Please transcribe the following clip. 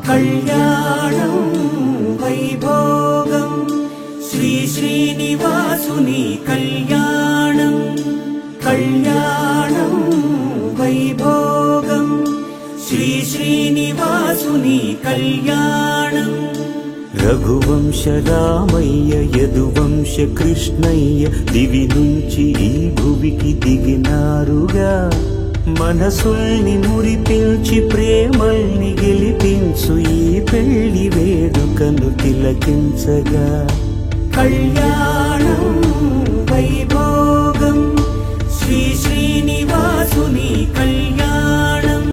కళ్యాణం వైభోగం శ్రీ శ్రీనివాసుని కళ్యాణం కళ్యాణం వైభోగం శ్రీ శ్రీనివాసుని కళ్యాణం రఘువంశ రామయ్య యదువంశ కృష్ణయ్య దివి నుంచి ఈ భువికి దిగినారుగా మనసుల్ని మురిపించి ప్రేమల్ని గెలిపించు ఈ పెళ్లి వేడుకను తిలకించగా కళ్యాణ